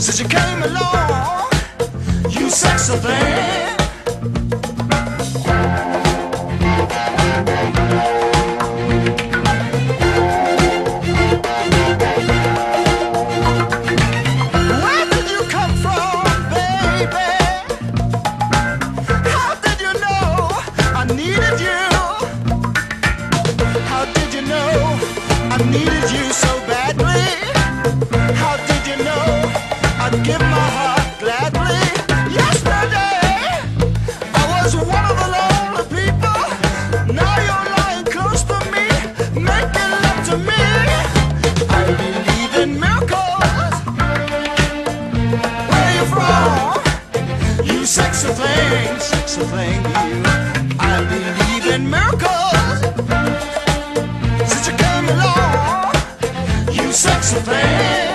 Since you came along, you sexy thing. Where did you come from, baby? How did you know I needed you? How did you know I needed you so badly? How did you know I'd give my heart gladly? Yesterday I was one of the lonely people. Now you're lying close to me, making love to me. I believe in miracles. Where you from? You sexy thing, you. I believe in miracles. Since you came along, you sexy thing.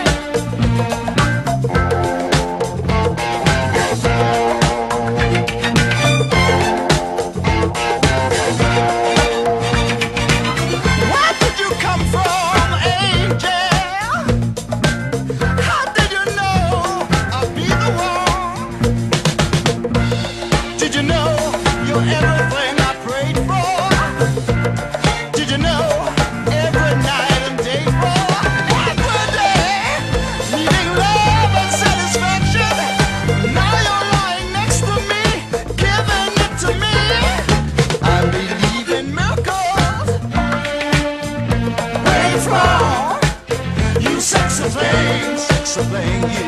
Where did you come from, angel? How did you know I'd be the one? Did you know you're everything I prayed for? Did you know every night and day for? Every day, needing love and satisfaction. Now you're lying next to me, giving it to me. I believe in miracles. Where you from? You sexy thing, you.